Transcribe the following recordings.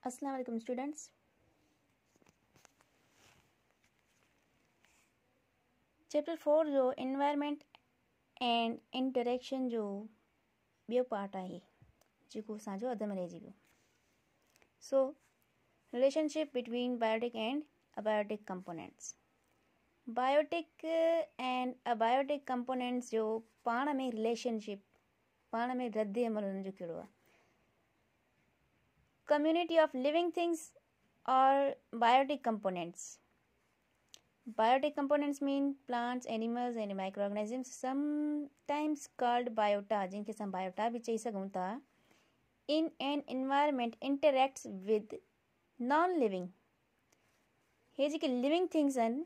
अस्सलाम वालेकुम students. Chapter 4 जो एनवायरनमेंट एंड इंटरेक्शन जो ॿियो पार्ट आहे जेको असांजो अध में रहिजी वियो। So relationship between biotic and abiotic components. Biotic and abiotic components जो पाण में रिलेशनशिप, पाण में रद्द अमल हुननि जो कहिड़ो आहे। Community of living things or biotic components. Biotic components mean plants, animals and microorganisms, sometimes called biota, जिनके हम biota भी चई सघूं था, in an environment interacts with non-living. ये जेके living things आहिनि,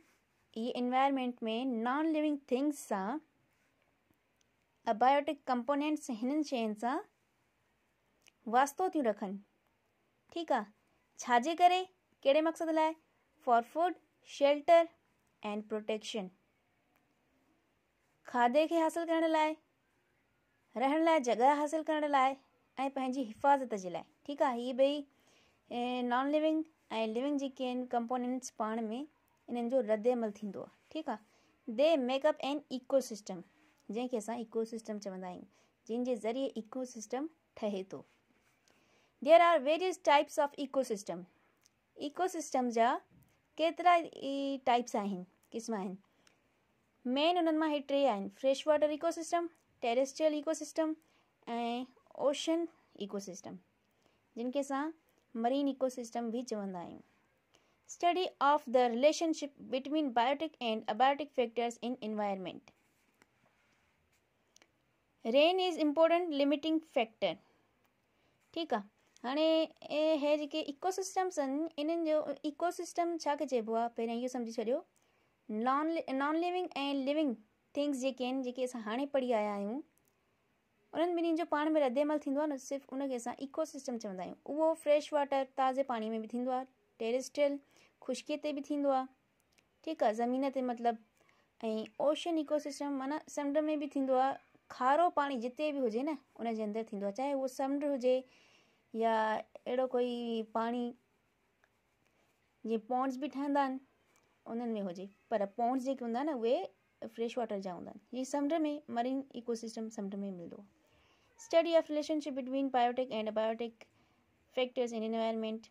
ये environment में non-living things सां abiotic components हिननि शयुनि सां वास्तो थियूं रखनि। ठीकु आहे। छाजे करे, कहिड़े मक़सद लाइ? For food, shelter and protection. खाधे खे हासिलु करण लाइ, रहण लाइ जॻह हासिलु करण लाइ ऐं पंहिंजी हिफ़ाज़त जे लाइ। ठीकु आहे। हीअ ॿई नॉन लिविंग ऐं लिविंग जेके आहिनि कंपोनेंट्स पाण में इन्हनि जो रद्द अमल थींदो आहे। ठीकु आहे। दे मेकअप एन इकोसिस्टम, जंहिंखे असां इकोसिस्टम चवंदा आहियूं, जिन जे ज़रिए इकोसिस्टम ठहे थो। There are various types of ecosystem. Ecosystem जा केतिरा टाइप्स आहिनि, क़िस्म आहिनि। मेन उन्हनि मां हे टे आहिनि: fresh water ecosystem, terrestrial ecosystem ऐं ओशन इकोसिस्टम, जिनखे असां मरीन इकोसिस्टम भी चवंदा आहियूं। Study of the relationship between biotic and abiotic factors in environment. Rain is important limiting factor. ठीकु आहे। हाणे हे जेके इकोसिस्टम्स आहिनि, इन्हनि जो इकोसिस्टम छा खे चइबो आहे, पहिरियों इहो सम्झी छॾियो। नॉन लिविंग ऐं लिविंग थिंग्स जेके आहिनि, जेके असां हाणे पढ़ी आया आहियूं, उन्हनि ॿिन्हिनि जो पाण में रद्द अमल थींदो आहे न, सिर्फ़ु उनखे असां इकोसिस्टम चवंदा आहियूं। उहो फ्रेश वाटर ताज़े पाणी में बि थींदो आहे, टेरेस्ट्रियल ख़ुश्कीअ ते बि थींदो आहे। ठीकु आहे, ज़मीन ते मतिलबु। ऐं ओशन इकोसिस्टम माना समुंड में बि थींदो आहे। खारो पाणी जिते बि हुजे न, उनजे अंदरि थींदो आहे, चाहे उहो समुंड हुजे या अहिड़ो कोई पाणी जीअं पॉन्ड्स बि ठहंदा आहिनि उन्हनि में हुजे, पर पॉन्ड्स जेके हूंदा आहिनि उहे फ्रेश वाटर जा हूंदा आहिनि। जीअं समुंड में मरीन इकोसिस्टम समुंड में मिलंदो आहे। Study of relationship between biotic and abiotic factors in environment,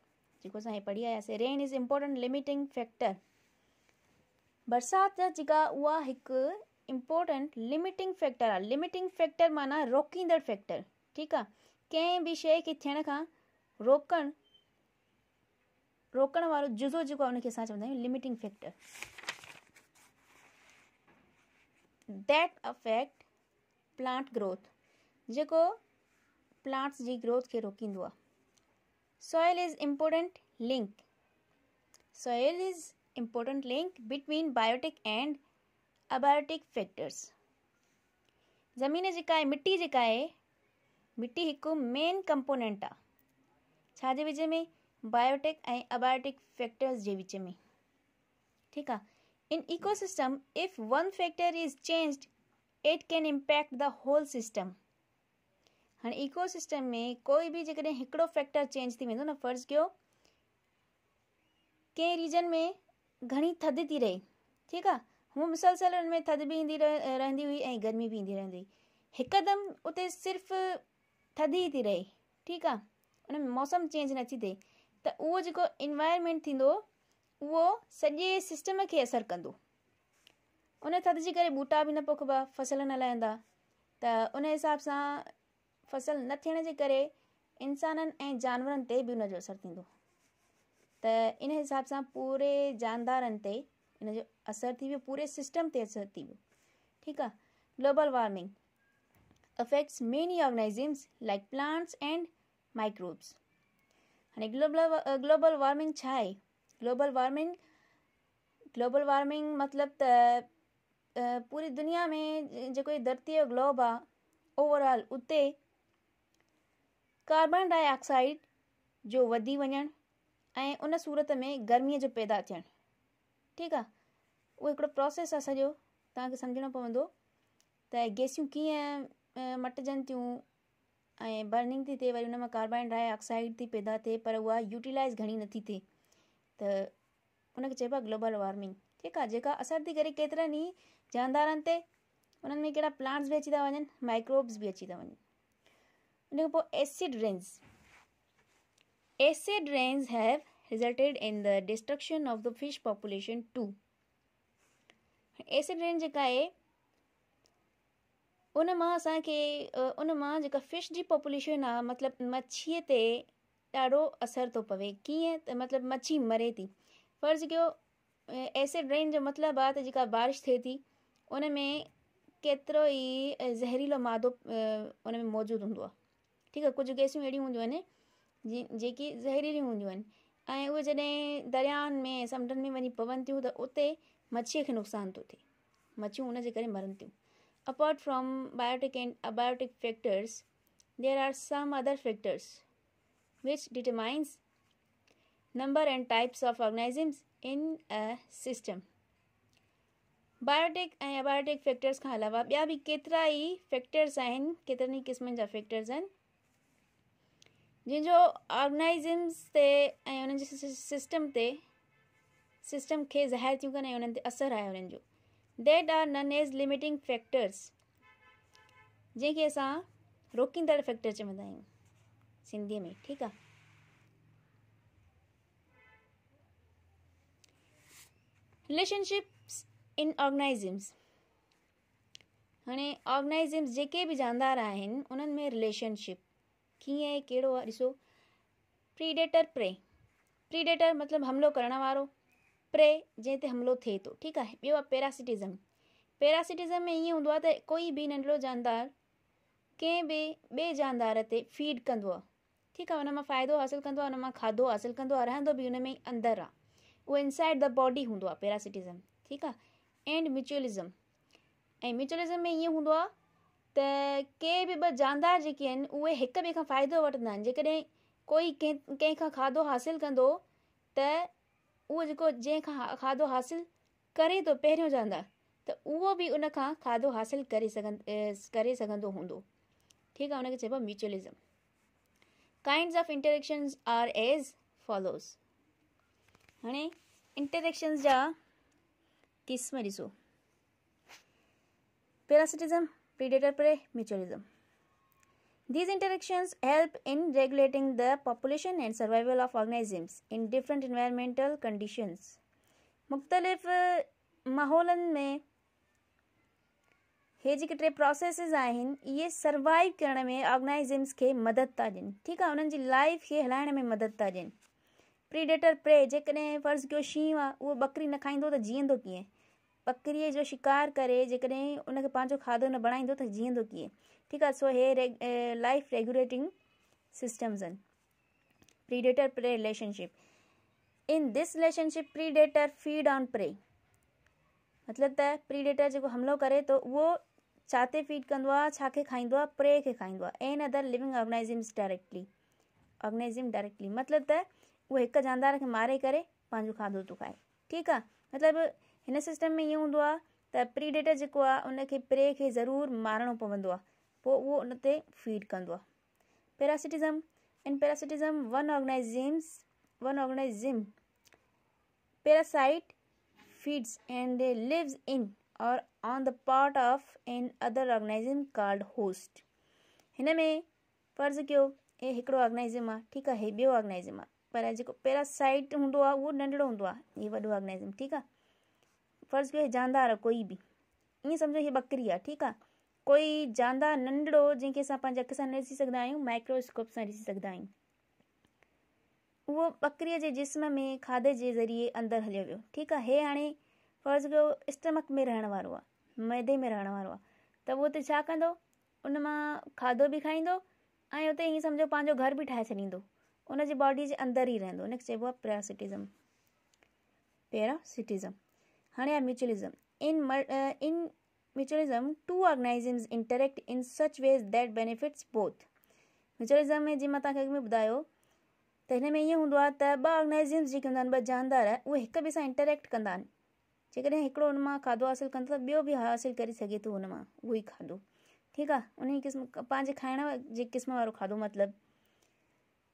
जेको असां हे पढ़ी आयासीं। Rain is important limiting factor. बरसाति जेका उहा हिकु इम्पोर्टेंट लिमिटिंग फैक्टर आहे। लिमिटिंग फैक्टर माना रोकींदड़ फैक्टर। ठीकु आहे। कंहिं बि शइ खे थियण खां रोकण वारो जुज़ो जेको आहे उनखे असां चवंदा आहियूं limiting factor. That affect plant growth, जेको प्लांट्स जी ग्रोथ खे रोकींदो आहे। Soil is important link. Soil is important link between biotic and abiotic factors. ज़मीन जेका आहे, मिट्टी जेका आहे, मिट्टी हिकु मेन कंपोनेंट आहे। छाजे विच में? बायोटिक ऐं अबायोटिक फैक्टर्स जे विच में। ठीकु आहे। In ecosystem if one factor is changed it can impact the whole system. हाणे इकोसिस्टम में कोई बि जेकॾहिं हिकिड़ो फैक्टर चेंज थी वेंदो न, फ़र्ज़ु कयो कंहिं रीजन में घणी थधि थी रहे, ठीकु आहे, हूअं मुसलसल हुन में थधि बि ईंदी रहंदी हुई ऐं गर्मी बि ईंदी रहंदी हुई। हिकदमि उते सिर्फ़ु थधि ई थी रहे, ठीकु आहे, उन में मौसम चेंज नथी थिए, त उहो जेको इन्वायरमेंट थींदो उहो सॼे सिस्टम खे असरु कंदो। उन थधि जे करे ॿूटा बि न पोखिबा, फसल न लहंदा, त उन हिसाब सां फसल न थियण जे करे इंसाननि ऐं जानवरनि ते बि उनजो असरु थींदो। त इन हिसाब सां पूरे जानदारनि ते इन जो असरु थी वियो, पूरे सिस्टम ते असरु थी वियो। ठीकु आहे। Global warming affects many organisms like plants and microbes. हाणे ग्लोबल वार्मिंग छा आहे? ग्लोबल वार्मिंग मतिलबु त पूरी दुनिया में जेको धरती जो ग्लोब आहे ओवरऑल, उते कार्बन डाइऑक्साइड जो वधी वञणु ऐं उन सूरत में गर्मीअ जो पैदा थियणु। ठीकु आहे। उहो हिकिड़ो प्रोसेस आहे सॼो, तव्हांखे सम्झणो पवंदो त गैसियूं कीअं मटिजनि थियूं ऐं बर्निंग थी थिए, वरी उन मां कार्बन डाइऑक्साइड थी पैदा थिए, पर उहा यूटिलाइज़ घणी नथी थिए, त उनखे चइबो आहे ग्लोबल वार्मिंग। ठीकु आहे, जेका असर थी करे केतिरनि ई जानदारनि ते, उन्हनि में कहिड़ा प्लांट्स बि अची था वञनि, माइक्रोब्स बि अची था वञनि। उन खां पोइ acid rains have resulted in the destruction of the fish population too. Acid rain जेका आहे उन मां असांखे उन मां जेका फिश जी पॉपुलेशन आहे, मतिलबु मच्छीअ ते ॾाढो असरु थो पवे। कीअं त मतिलबु मच्छी मरे थी। फ़र्ज़ु कयो एसिड रेन जो मतिलबु आहे त जेका बारिश थिए थी उन में केतिरो ई ज़हरीलो मादो उन में मौजूदु हूंदो आहे। ठीकु आहे, कुझु गैसियूं अहिड़ियूं हूंदियूं आहिनि जेकी ज़हरीलियूं हूंदियूं आहिनि, ऐं उहे जॾहिं दरियाउनि में समुंडनि में वञी पवनि थियूं त उते मच्छीअ खे नुक़सानु थो थिए, मच्छियूं उन जे करे मरनि थियूं। Apart from biotic and abiotic factors, there are some other factors which determines number and types of organisms in a system. Biotic ऐं अबायोटिक फैक्टर्स खां अलावा ॿिया बि केतिरा ई फैक्टर्स आहिनि, केतिरनि ई क़िस्मनि जा फैक्टर्स आहिनि जिन जो ऑर्गेनाइज़म्स ते ऐं उन्हनि जे सिस्टम खे ज़ाहिर थियूं कनि ऐं उन्हनि ते असरु आहे उन्हनि जो। That are known as limiting factors, जंहिंखे असां रोकींदड़ फैक्टर चवंदा आहियूं सिंधीअ में। ठीकु आहे, रिलेशनशिप्स इन ऑर्गेनाइज़म्स। हाणे ऑर्गेनाइज़म्स जेके बि जानदार आहिनि उन्हनि में रिलेशनशिप कीअं आहे, कहिड़ो आहे, ॾिसो। Predator pray. प्रीडेटर मतिलबु हमिलो करण वारो, प्रे जंहिं ते हमिलो थिए थो। ठीकु आहे, ॿियो आहे पैरासिटिज़म। पैरासिटिज़म में ईअं हूंदो आहे त कोई बि नंढिड़ो जानदार कंहिं बि ॿिए जानदार ते फीड कंदो आहे। ठीकु आहे, उन मां फ़ाइदो हासिलु कंदो आहे, उन मां खाधो हासिलु कंदो आहे, रहंदो बि उन में ई अंदरि आहे, उहो इनसाइड द बॉडी हूंदो आहे पैरासिटिज़म। ठीकु आहे, एंड म्यूचुअलिज़म। ऐं म्यूचुअलिज़म में ईअं हूंदो आहे त के बि ॿ जानदार जेके आहिनि उहे हिक ॿिए खां फ़ाइदो वठंदा आहिनि। जेकॾहिं कोई कंहिंखां खाधो हासिलु कंदो त उहो जेको जंहिंखां खाधो हासिलु करे थो पहिरियों जानदार, त उहो बि उन खां खाधो हासिलु करे सघंदो हूंदो। ठीकु आहे, उनखे चइबो आहे mutualism. Kinds of interactions are as follows. हाणे इंटरेक्शंस जा क़िस्म ॾिसो। Parasitism, predator prey, mutualism. These interactions help in regulating the population and survival of organisms in different environmental conditions. मुख़्तलिफ़ माहौलनि में हे जेके टे प्रोसेसिस आहिनि इहे सर्वाइव करण में ऑर्गेनाइज़म्स खे मदद था ॾियनि। ठीकु आहे, उन्हनि जी लाइफ खे हलाइण में मदद था ॾियनि। प्रीडेटर प्रे, जेकॾहिं फ़र्ज़ु कयो शींहुं आहे, उहो बकरी न खाईंदो त जीअंदो कीअं? बकरीअ जो शिकार करे जेकॾहिं उनखे पंहिंजो खाधो न बणाईंदो त जीअंदो कीअं? ठीकु आहे, सो हे लाइफ रेगुलेटिंग सिस्टम्स आहिनि। Predator prey relationship. In this relationship predator feed on prey. मतिलबु त प्रीडेटर जेको हमिलो करे थो उहो छा ते फीड कंदो आहे, छा खे खाईंदो आहे? प्रे खे खाईंदो आहे। Another living organisms directly. मतिलबु त उहो हिकु जानदार खे मारे करे पंहिंजो खाधो थो खाए। ठीकु आहे, मतिलबु हिन सिस्टम में ईअं हूंदो आहे त प्रीडेटर जेको आहे उनखे प्रे खे ज़रूरु मारणो पवंदो आहे, पोइ उहो उन ते फीड कंदो आहे। Parasitism. In parasitism one organism parasite feeds and lives in or on the part of another organism called host. हिन में फ़र्ज़ु कयो हे हिकिड़ो ऑर्गेनाइज़म आहे, ठीकु आहे, हे ॿियो ऑर्गेनाइज़म आहे, पर जेको पैरासाइट हूंदो आहे उहो नंढिड़ो हूंदो आहे, हे वॾो ऑर्गेनाइज़म। ठीकु आहे, फ़र्ज़ु कयो हे जानदार आहे कोई बि, ईअं सम्झो हीअ बकरी आहे। ठीकु आहे, कोई जानदार नंढिड़ो जंहिंखे असां पंहिंजे अखि सां न ॾिसी सघंदा आहियूं, माइक्रोस्कोप सां ॾिसी सघंदा आहियूं, उहो बकरीअ जे जिस्म में खाधे जे ज़रिए अंदरि हलियो वियो। ठीकु आहे, हे हाणे फ़र्ज़ु कयो स्टमक में रहण वारो आहे, मैदे में रहण वारो आहे, त उहो उते छा कंदो? उन मां खाधो बि खाईंदो ऐं उते ईअं सम्झो पंहिंजो घर बि ठाहे छॾींदो, उनजी बॉडी जे अंदरि ई रहंदो। उनखे चइबो आहे पैरासिटिज़म। हाणे आहे म्यूचुअलिज़म। इन म्यूचुअलिज़म टू ऑर्गेनाइज़म्स इंटरेक्ट इन सच वेज दैट बेनिफिट्स बोथ। म्यूचुअलिज़म में जीअं मां तव्हांखे अॻु में ॿुधायो त हिन में ईअं हूंदो आहे त ॿ ऑर्गेनाइज़म्स जेके हूंदा आहिनि, ॿ जानदार, उहे हिक ॿिए सां इंटरेक्ट कंदा आहिनि। जेकॾहिं हिकिड़ो हुन मां खाधो हासिलु कंदो त ॿियो बि हासिलु करे सघे थो हुन मां उहो ई खाधो। ठीकु आहे, उन क़िस्म पंहिंजे खाइण जे क़िस्म वारो खाधो मतिलबु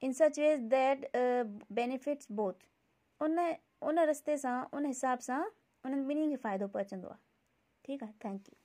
इन सच वेज दैट बेनिफिट्स बोथ, उन रस्ते सां उन हिसाब सां उन्हनि ॿिन्ही खे फ़ाइदो पहुचंदो आहे। ठीकु आहे, थैंक यू।